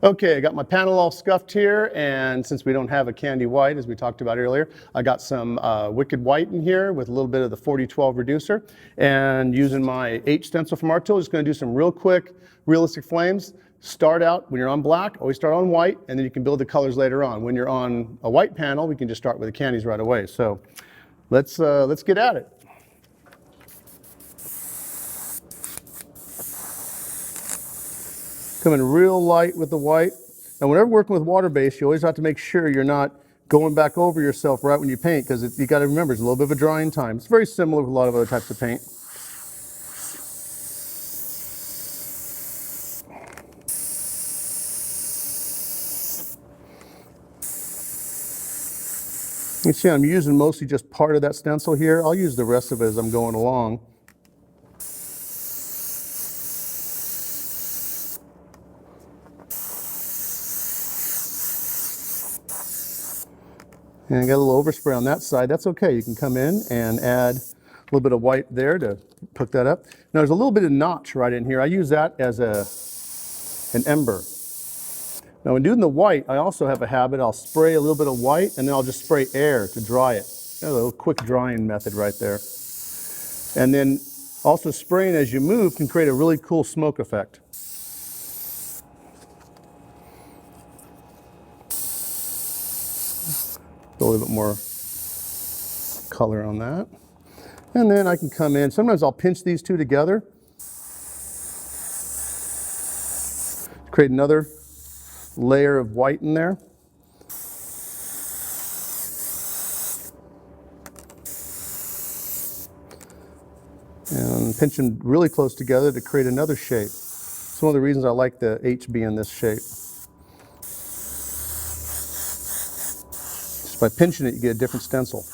Okay, I got my panel all scuffed here, and since we don't have a candy white, as we talked about earlier, I got some Wicked White in here with a little bit of the 4012 reducer, and using my H stencil from Art Tool, just going to do some real quick, realistic flames. Start out, when you're on black, always start on white, and then you can build the colors later on. When you're on a white panel, we can just start with the candies right away. So let's get at it. Coming real light with the white. Now whenever working with water-based, you always have to make sure you're not going back over yourself right when you paint, because you got to remember it's a little bit of a drying time. It's very similar with a lot of other types of paint. You see I'm using mostly just part of that stencil here. I'll use the rest of it as I'm going along. And I got a little overspray on that side. That's okay. You can come in and add a little bit of white there to hook that up. Now there's a little bit of notch right in here. I use that as an ember. Now when doing the white, I also have a habit. I'll spray a little bit of white and then I'll just spray air to dry it. A little quick drying method right there. And then also spraying as you move can create a really cool smoke effect. A little bit more color on that. And then I can come in. Sometimes I'll pinch these two together. Create another layer of white in there. And pinch them really close together to create another shape. It's one of the reasons I like the H being this shape. Just by pinching it, you get a different stencil.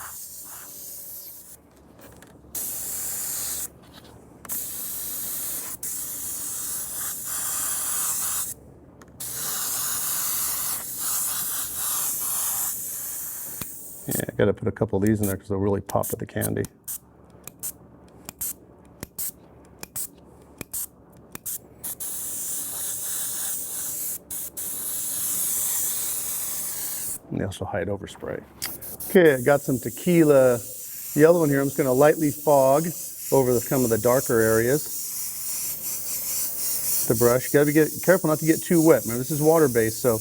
Yeah, I got to put a couple of these in there because they'll really pop with the candy. And they also hide overspray. Okay, I got some tequila yellow in here. I'm just going to lightly fog over some of the darker areas. The brush. You got to be careful not to get too wet. Remember, this is water-based, so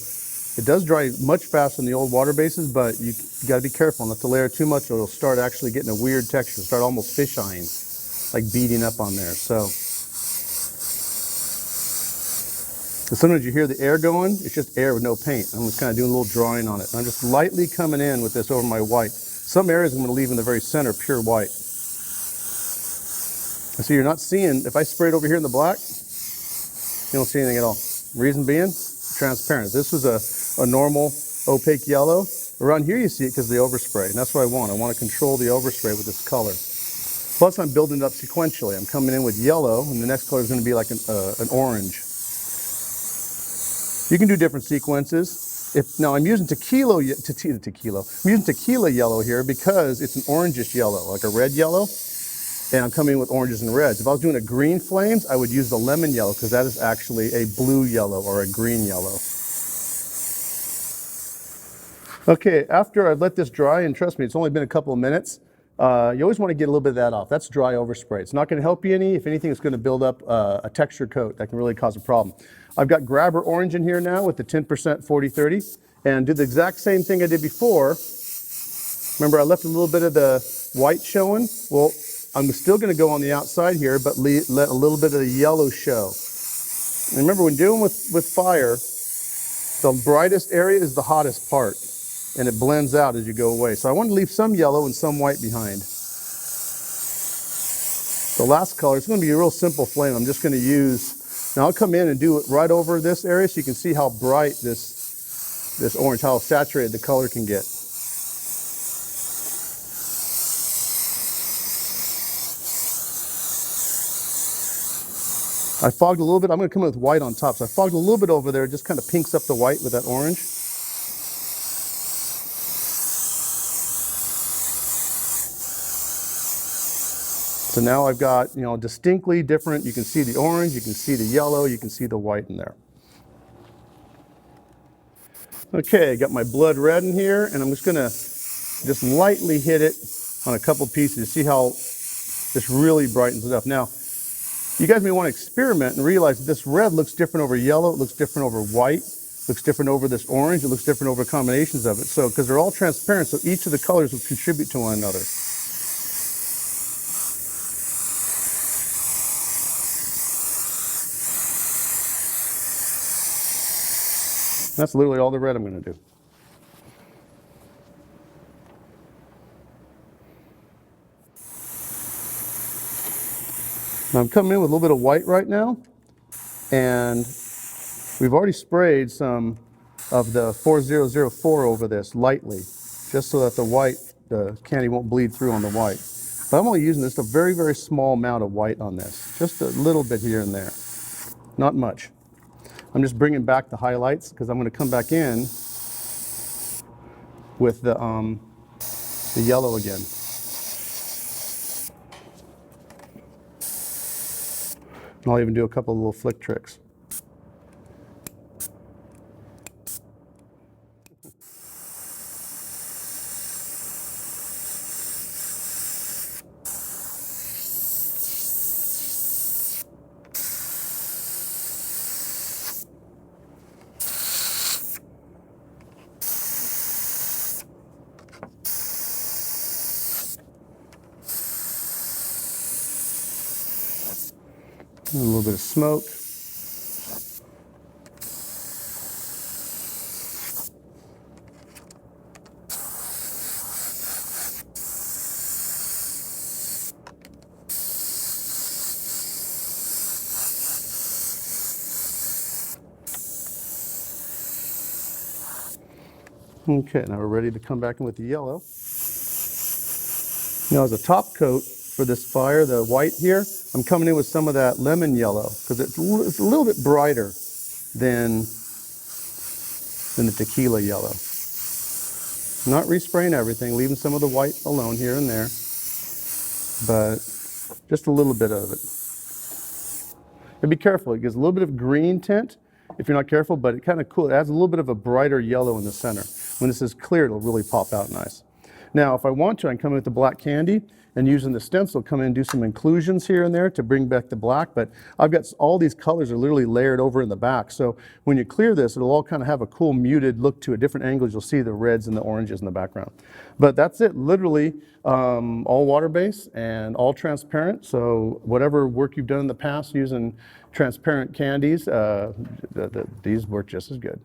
it does dry much faster than the old water bases, but you got to be careful not to layer too much, or it'll start actually getting a weird texture. It'll start almost fish-eyeing, like beading up on there. So sometimes you hear the air going, it's just air with no paint. I'm just kind of doing a little drawing on it. I'm just lightly coming in with this over my white. Some areas I'm going to leave in the very center pure white. And so you're not seeing, if I spray it over here in the black, you don't see anything at all. Reason being, transparent. This was a normal opaque yellow. Around here you see it because of the overspray, and that's what I want. I want to control the overspray with this color. Plus I'm building it up sequentially. I'm coming in with yellow, and the next color is going to be like an orange. You can do different sequences. Now I'm using tequila yellow here because it's an orangish yellow, like a red yellow. And I'm coming in with oranges and reds. If I was doing a green flames, I would use the lemon yellow because that is actually a blue yellow or a green yellow. Okay, after I've let this dry, and trust me, it's only been a couple of minutes, you always want to get a little bit of that off. That's dry overspray. It's not going to help you any. If anything, it's going to build up a texture coat that can really cause a problem. I've got grabber orange in here now with the 10% 40-30, and do the exact same thing I did before. Remember, I left a little bit of the white showing. Well, I'm still going to go on the outside here, but let a little bit of the yellow show. And remember, when dealing with fire, the brightest area is the hottest part, and it blends out as you go away. So I want to leave some yellow and some white behind. The last color, it's going to be a real simple flame. I'm just going to use, now I'll come in and do it right over this area so you can see how bright this orange, how saturated the color can get. I fogged a little bit. I'm going to come in with white on top. So I fogged a little bit over there. It just kind of pinks up the white with that orange. So now I've got, distinctly different. You can see the orange, you can see the yellow, you can see the white in there. Okay, I got my blood red in here, and I'm just gonna just lightly hit it on a couple pieces to see how this really brightens it up. Now, you guys may want to experiment and realize that this red looks different over yellow, it looks different over white, looks different over this orange, it looks different over combinations of it. So, because they're all transparent, so each of the colors will contribute to one another. That's literally all the red I'm going to do. Now I'm coming in with a little bit of white right now, and we've already sprayed some of the 4004 over this lightly, just so that the white, the candy won't bleed through on the white. But I'm only using just a very, very small amount of white on this, just a little bit here and there, not much. I'm just bringing back the highlights because I'm going to come back in with the yellow again. And I'll even do a couple of little flick tricks. A little bit of smoke. Okay, now we're ready to come back in with the yellow. Now as a top coat for this fire, the white here, I'm coming in with some of that lemon yellow because it's a little bit brighter than the tequila yellow. Not respraying everything, leaving some of the white alone here and there, but just a little bit of it. And be careful, it gives a little bit of green tint if you're not careful, but it kind of cool. It adds a little bit of a brighter yellow in the center. When this is clear, it'll really pop out nice. Now, if I want to, I can come in with the black candy and using the stencil, come in and do some inclusions here and there to bring back the black, but I've got all these colors are literally layered over in the back. So when you clear this, it'll all kind of have a cool muted look to it. Different angles, you'll see the reds and the oranges in the background. But that's it, literally all water-based and all transparent. So whatever work you've done in the past using transparent candies, these work just as good.